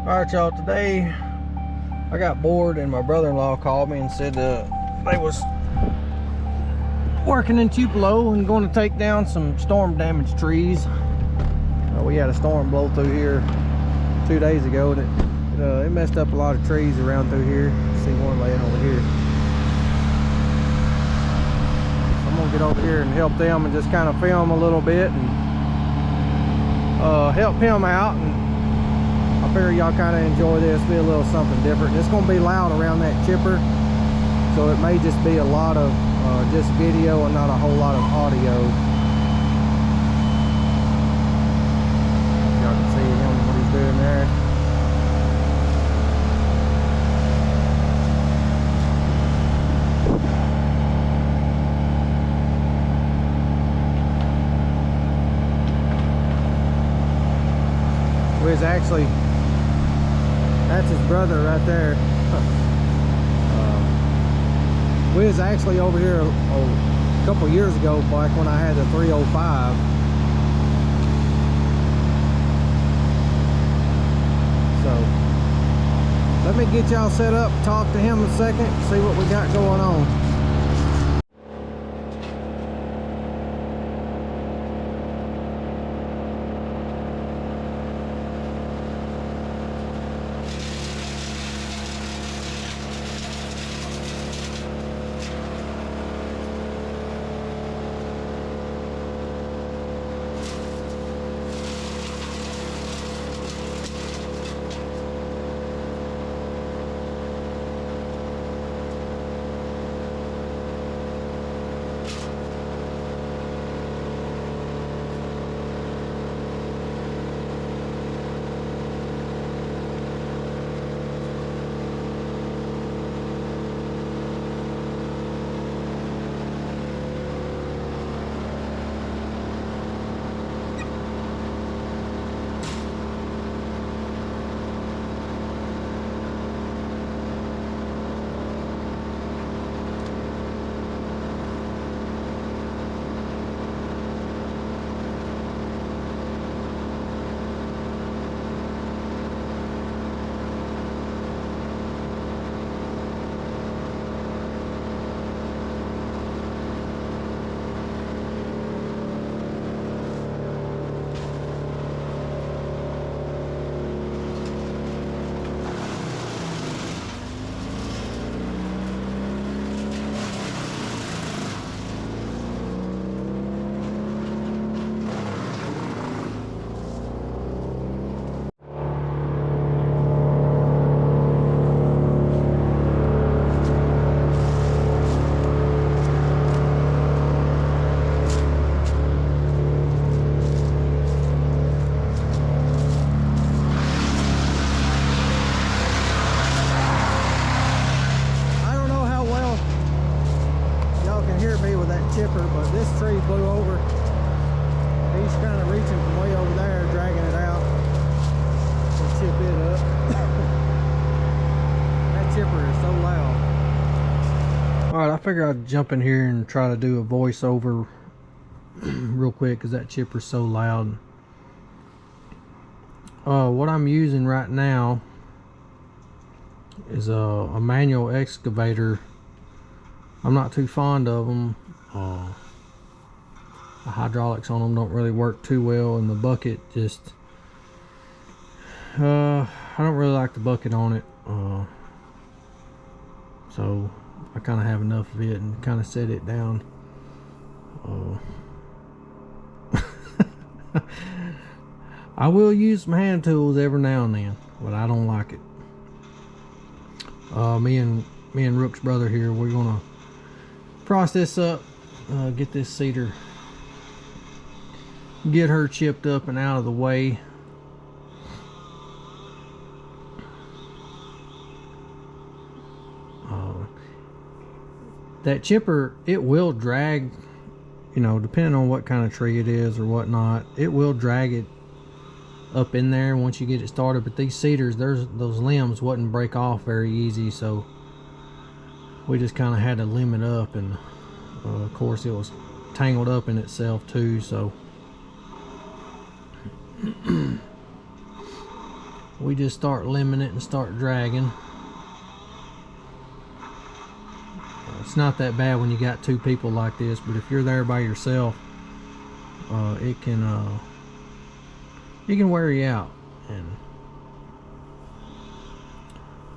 Alright y'all, today I got bored and my brother-in-law called me and said they was working in Tupelo and going to take down some storm damaged trees. We had a storm blow through here 2 days ago and it messed up a lot of trees around through here. See one laying over here. So I'm gonna get over here and help them and just kind of film a little bit and help him out. And I figure y'all kind of enjoy this, be a little something different. It's going to be loud around that chipper, so it may just be a lot of just video and not a whole lot of audio. Y'all can see him, what he's doing there. Wiz actually, that's his brother right there. Wiz actually over here a couple years ago, back when I had the 305. So let me get y'all set up, talk to him a second, see what we got going on. Chipper, but this tree blew over. He's kind of reaching from way over there, dragging it out to chip it up. That chipper is so loud. Alright, I figure I'd jump in here and try to do a voiceover real quick because that chipper's so loud. What I'm using right now is a manual excavator. I'm not too fond of them. The hydraulics on them don't really work too well, and the bucket just I don't really like the bucket on it, so I kind of have enough of it and kind of set it down. I will use some hand tools every now and then, but I don't like it. Me and Rook's brother here, we're gonna cross this up, get this cedar, get her chipped up and out of the way. That chipper, it will drag, you know, depending on what kind of tree it is or whatnot, it will drag it up in there once you get it started. But these cedars, those limbs wouldn't break off very easy, so we just kind of had to limb it up, and of course it was tangled up in itself too, so we just start limbing it and start dragging. It's not that bad when you got two people like this, but if you're there by yourself, it can wear you out. And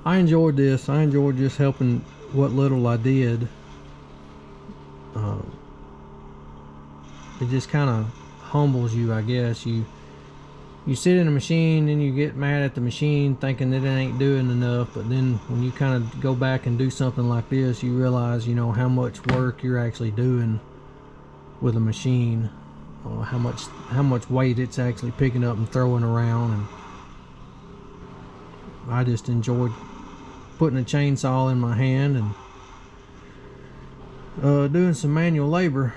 I enjoyed this. I enjoyed just helping what little I did. It just kind of humbles you, I guess. You sit in a machine and you get mad at the machine thinking that it ain't doing enough, but then when you kind of go back and do something like this, you realize, you know, how much work you're actually doing with a machine, how much weight it's actually picking up and throwing around. And I just enjoyed putting a chainsaw in my hand and doing some manual labor.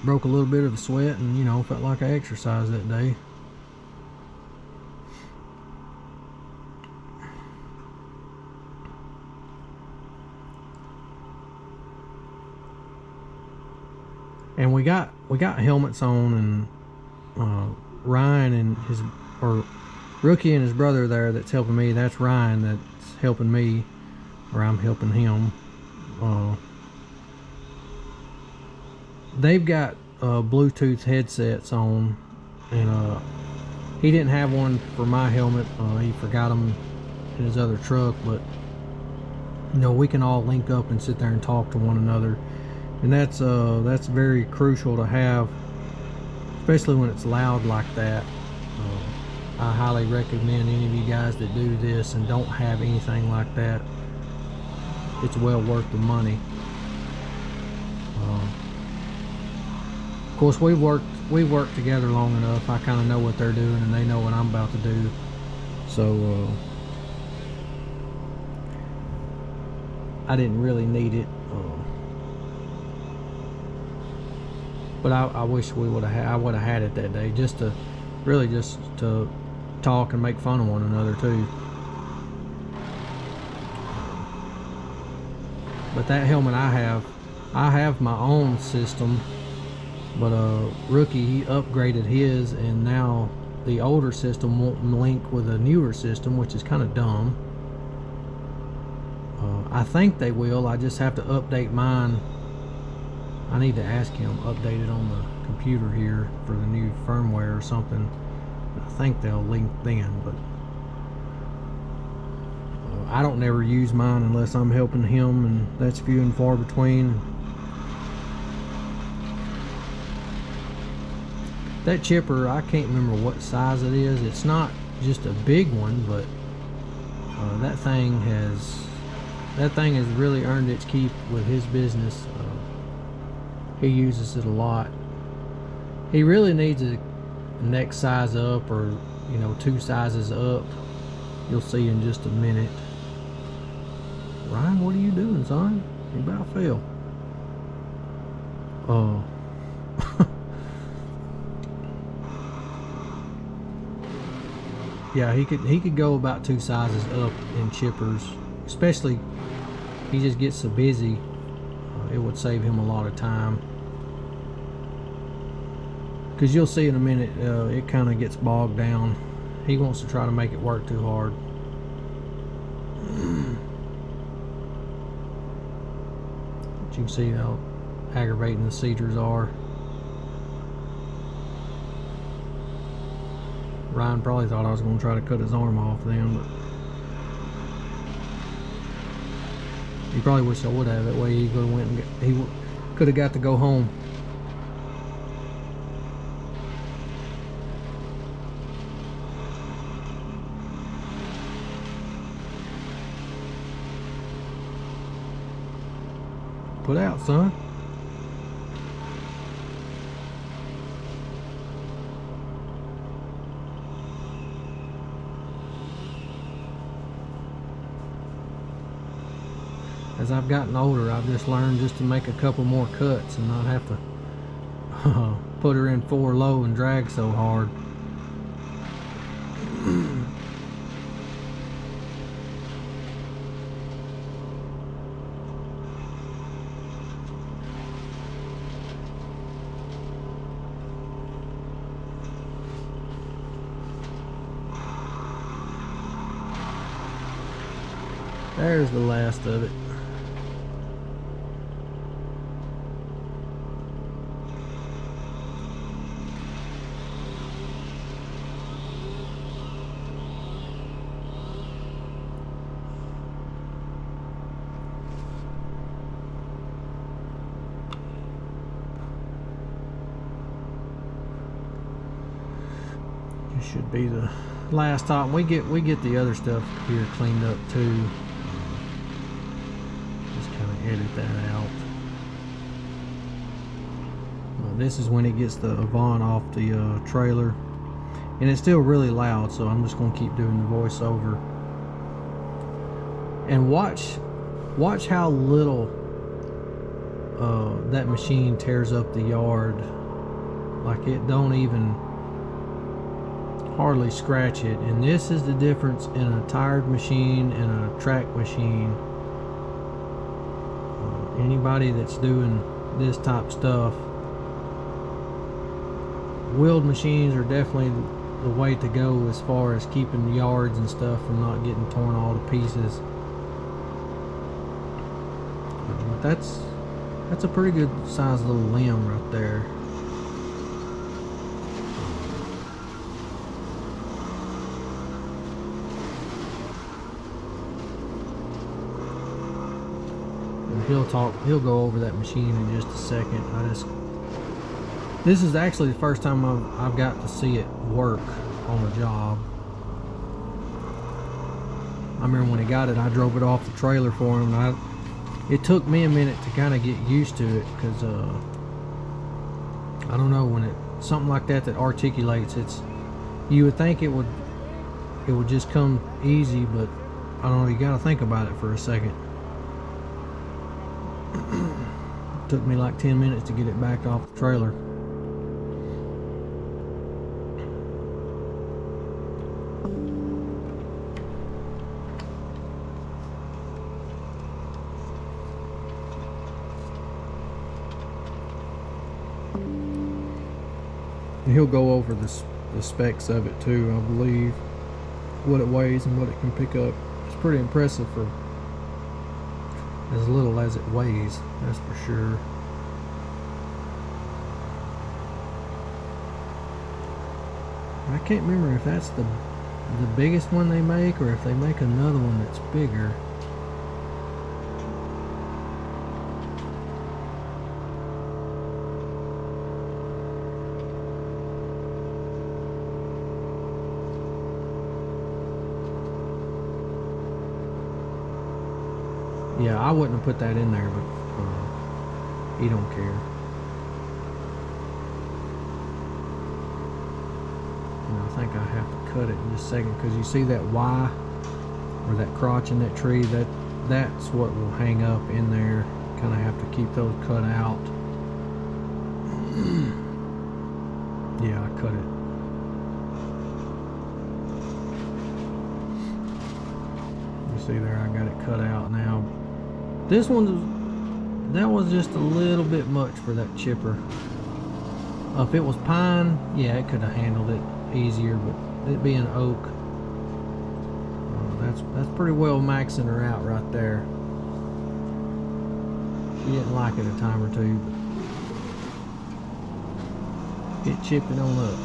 Broke a little bit of a sweat, and you know, felt like I exercised that day. And we got helmets on, and Ryan and Rookie and his brother there that's helping me. That's Ryan that's helping me, or I'm helping him. They've got Bluetooth headsets on, and he didn't have one for my helmet. He forgot them in his other truck, but you know, we can all link up and sit there and talk to one another, and that's very crucial to have, especially when it's loud like that. I highly recommend any of you guys that do this and don't have anything like that, it's well worth the money. Of course, we've worked together long enough. I kind of know what they're doing, and they know what I'm about to do. So I didn't really need it, but I wish I would have had it that day, just to talk and make fun of one another too. But that helmet I have my own system. But Rookie, he upgraded his, and now the older system won't link with a newer system, which is kind of dumb. I think they will. I just have to update mine. I need to ask him, update it on the computer here for the new firmware or something. I think they'll link then, but I don't never use mine unless I'm helping him, and that's few and far between. That chipper, I can't remember what size it is. It's not just a big one, but that thing has really earned its keep with his business. He uses it a lot. He really needs a next size up, or you know, 2 sizes up. You'll see in just a minute. Ryan, what are you doing, son? You about fell. Yeah, he could go about 2 sizes up in chippers, especially he just gets so busy. It would save him a lot of time, because you'll see in a minute it kind of gets bogged down. He wants to try to make it work too hard. But you can see how aggravating the cedars are. Ryan probably thought I was going to try to cut his arm off then, but he probably wished I would have. That way he could have got to go home. Put out, son. As I've gotten older, I've just learned just to make a couple more cuts and not have to put her in 4 low and drag so hard. There's the last of it. This should be the last top. We get the other stuff here cleaned up too. Just kind of edit that out. This is when it gets the Avant off the trailer, and it's still really loud, so I'm just going to keep doing the voiceover. And watch how little that machine tears up the yard. Like, it don't even hardly scratch it. And this is the difference in a tired machine and a track machine. Anybody that's doing this type stuff, wheeled machines are definitely the way to go as far as keeping yards and stuff from not getting torn all to pieces. But that's a pretty good sized little limb right there. He'll go over that machine in just a second. This is actually the first time I've got to see it work on a job. I remember when he got it, I drove it off the trailer for him, and it took me a minute to kind of get used to it, because I don't know, when something like that articulates, you would think it would just come easy, but I don't know, you got to think about it for a second. Took me like 10 minutes to get it back off the trailer. And he'll go over the specs of it too, I believe, what it weighs and what it can pick up. It's pretty impressive for as little as it weighs, that's for sure. I can't remember if that's the biggest one they make, or if they make another one that's bigger. Yeah, I wouldn't have put that in there, but he don't care. And I think I have to cut it in just a second, because you see that Y, or that crotch in that tree, that's what will hang up in there. Kind of have to keep those cut out. Yeah, I cut it. You see there, I got it cut out now. This one, that was just a little bit much for that chipper. If it was pine, yeah, it could have handled it easier, but it being oak, that's pretty well maxing her out right there. She didn't like it a time or two, but it chipped it on up.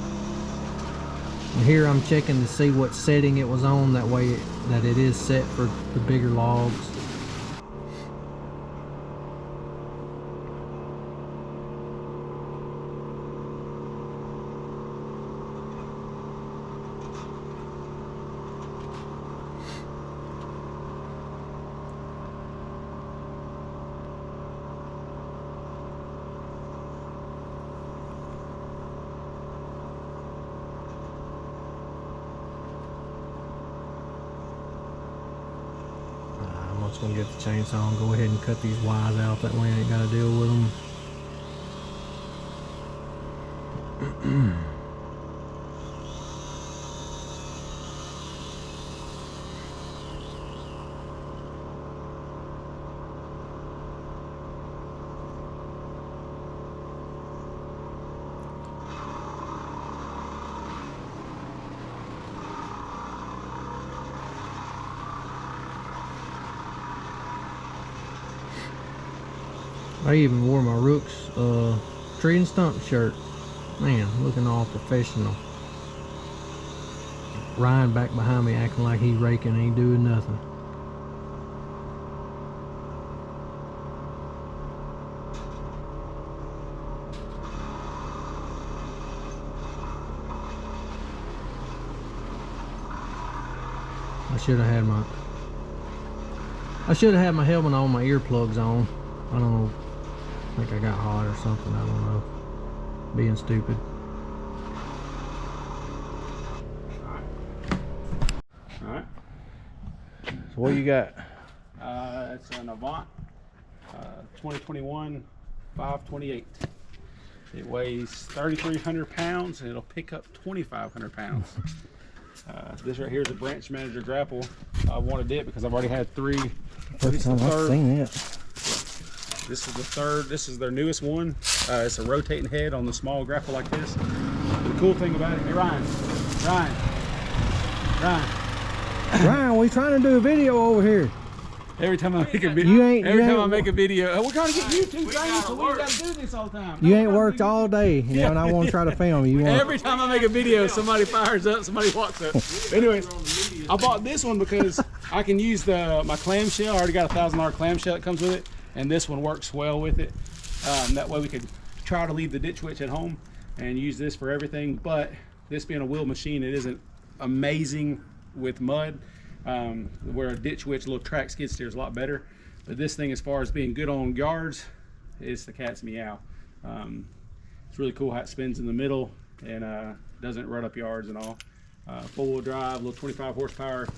And here I'm checking to see what setting it was on, that way that it is set for the bigger logs. I'm just gonna get the chainsaw and go ahead and cut these Ys out, that way I ain't gotta deal with them. I even wore my Rook's tree and stump shirt. Man, looking all professional. Ryan back behind me acting like he's raking, ain't doing nothing. I should have had my helmet on, my earplugs on. I don't know. I think I got hot or something. I don't know. Being stupid. All right. So what you got? It's an Avant 2021 528. It weighs 3,300 pounds and it'll pick up 2,500 pounds. This right here is a branch manager grapple. I wanted it because I've already had 3. First time I've seen it. This is the third. This is their newest one. It's a rotating head on the small grapple like this. The cool thing about it, hey Ryan, we trying to do a video over here. Every time I make a video, I make a video, we're trying to get YouTube famous, so we got to do this all the time. You ain't worked all day, you know, and I want to try to film you. Every time I make a video, somebody fires up, somebody walks up. Anyways, I bought this one because I can use my clamshell. I already got a $1,000 clamshell that comes with it, and this one works well with it. That way we could try to leave the ditch witch at home and use this for everything. But this being a wheel machine, it isn't amazing with mud. Where a ditch witch, little track skid steer is a lot better. But this thing, as far as being good on yards, is the cat's meow. It's really cool how it spins in the middle and doesn't rut up yards and all. 4-wheel drive, little 25 horsepower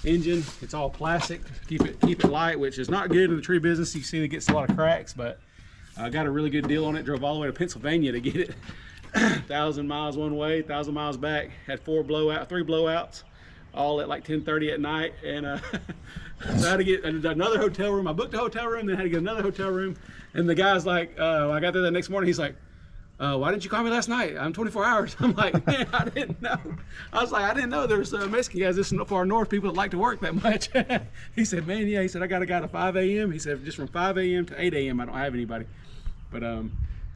engine. It's all plastic. Keep it light, which is not good in the tree business. You see it gets a lot of cracks, but I got a really good deal on it. Drove all the way to Pennsylvania to get it. 1,000 miles one way, 1,000 miles back. Had 3 blowouts, all at like 10:30 at night, and so I had to get another hotel room. I booked a hotel room, then had to get another hotel room. And the guy's like, when I got there the next morning, he's like, why didn't you call me last night? I'm 24 hours. I'm like, man, I didn't know. I was like, I didn't know there's Mexican guys this far north, people that like to work that much. He said, man, yeah. He said, I got a guy to 5 a.m. He said, just from 5 a.m. to 8 a.m. I don't have anybody. But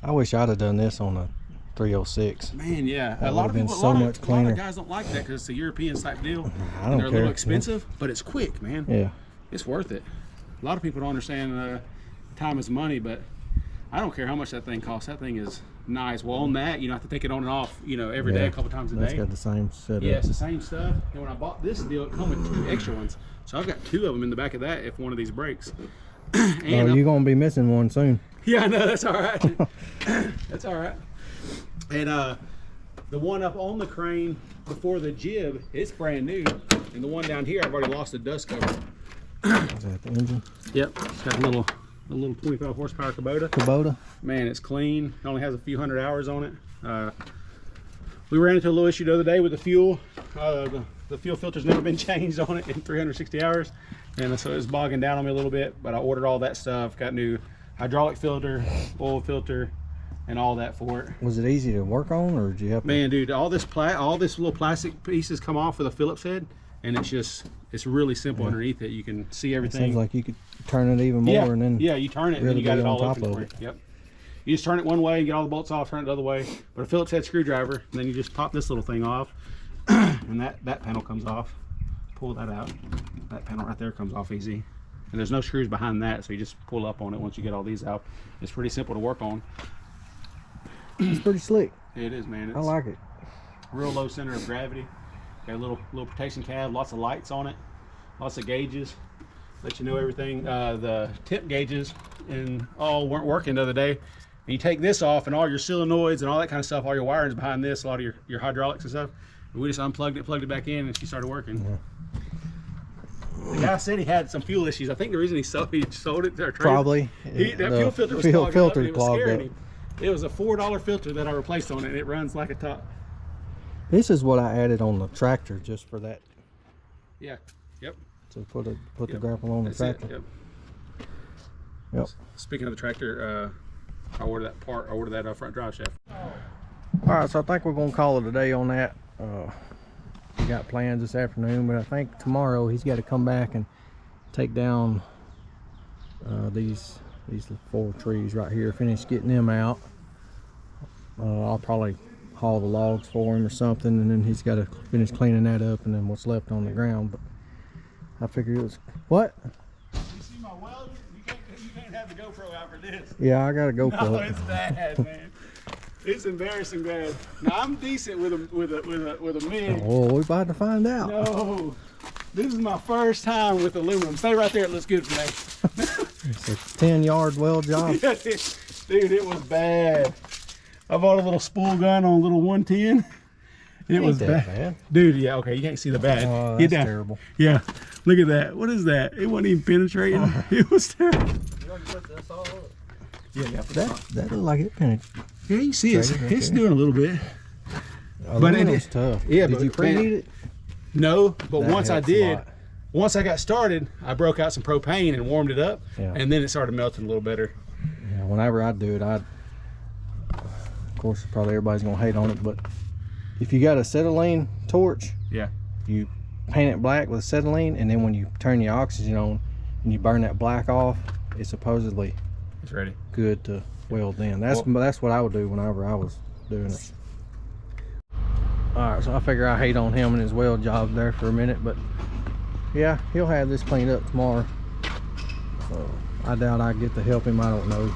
I wish I'd have done this on a 306. Man, yeah. That a lot of people, so much cleaner. A lot of guys don't like that because it's a European type deal. I don't and they're a care. little expensive, but it's quick, man. Yeah. It's worth it. A lot of people don't understand time is money, but I don't care how much that thing costs. That thing is nice. Well, on that, you don't have to take it on and off, every day, a couple times a day. That's got the same setup. Yeah, it's the same stuff. And when I bought this deal, it come with 2 extra ones. So I've got 2 of them in the back of that if one of these breaks. And you're going to be missing one soon. Yeah, I know. That's all right. That's all right. And the one up on the crane before the jib, it's brand new. And the one down here, I've already lost the dust cover. Is that the engine? Yep. It's got a little 25 horsepower Kubota. Man, it's clean. It only has a few hundred hours on it. We ran into a little issue the other day with the fuel. The fuel filter's never been changed on it in 360 hours. And so it's bogging down on me a little bit, but I ordered all that stuff. Got new hydraulic filter, oil filter, and all that for it. Was it easy to work on, or did you have to... Man, dude, all this little plastic pieces come off with a Phillips head, and it's really simple underneath it. You can see everything. It seems like you could turn it even more, and then you turn it, and then you got it all open for it. Yep. You just turn it one way and get all the bolts off, turn it the other way. But a Phillips head screwdriver, and then you just pop this little thing off, and that panel comes off. Pull that out. That panel right there comes off easy. And there's no screws behind that, so you just pull up on it once you get all these out. It's pretty simple to work on. It's pretty slick. It is, man. I like it. Real low center of gravity. Got a little protection cab, lots of lights on it, lots of gauges. Let you know everything. The tip gauges and all weren't working the other day. And you take this off, and all your solenoids and all that kind of stuff, all your wiring's behind this, a lot of your hydraulics and stuff. And we just unplugged it, plugged it back in, and she started working. Yeah. The guy said he had some fuel issues. I think the reason he sold it to our trailer. Probably. That fuel filter was clogged up. It was a $4 filter that I replaced on it, and it runs like a top. This is what I added on the tractor just for that. Yeah. Yep. So put the grapple on the tractor. Yep. Speaking of the tractor, I ordered that front drive shaft. All right, so I think we're gonna call it a day on that. We got plans this afternoon, but I think tomorrow he's got to come back and take down these These 4 trees right here, finish getting them out. I'll probably haul the logs for him or something, and then he's got to finish cleaning that up, and then what's left on the ground. But I figured it was what? You see my weld? You can't have the GoPro out for this. Yeah, I gotta go for No, it. it's bad, man. It's embarrassing bad. Now I'm decent with a MIG. Oh, we're about to find out. No, this is my first time with aluminum. Stay right there. It looks good for me. It's a 10-yard weld job. Yeah, dude, it was bad. I bought a little spool gun on a little 110. It was bad. Dude, yeah, okay, you can't see the bad. Oh, that's terrible. Yeah, look at that. What is that? It wasn't even penetrating. It was terrible. Yeah, That looked like it penetrated. yeah, you see it's doing a little bit. But it was tough. Yeah, Did but you preheat it? No, but That once I helps a did, lot. once I got started, I broke out some propane and warmed it up, Yeah. and then it started melting a little better. Yeah, whenever I do it, of course, probably everybody's gonna hate on it, but if you got a acetylene torch, Yeah. you paint it black with acetylene, and then when you turn your oxygen on and you burn that black off, it's supposedly It's ready. good to weld in. That's what I would do whenever I was doing it. All right, so I figure I hate on him and his weld job there for a minute, but yeah, he'll have this cleaned up tomorrow. So I doubt I get to help him. I don't know.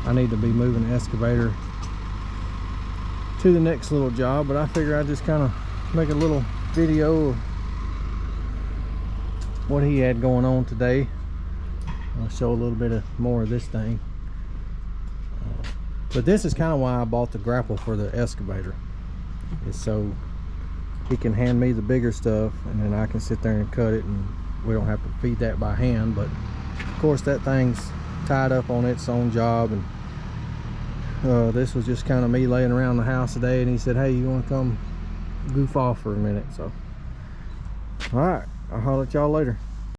I need to be moving the excavator to the next little job, but I figure I just kind of make a little video of what he had going on today. I'll show a little bit of more of this thing. But this is kind of why I bought the grapple for the excavator. It's so he can hand me the bigger stuff, and then I can sit there and cut it, and we don't have to feed that by hand. But of course that thing's tied up on its own job, and this was just kind of me laying around the house today, and he said, hey, you want to come goof off for a minute? So all right, I'll holler at y'all later.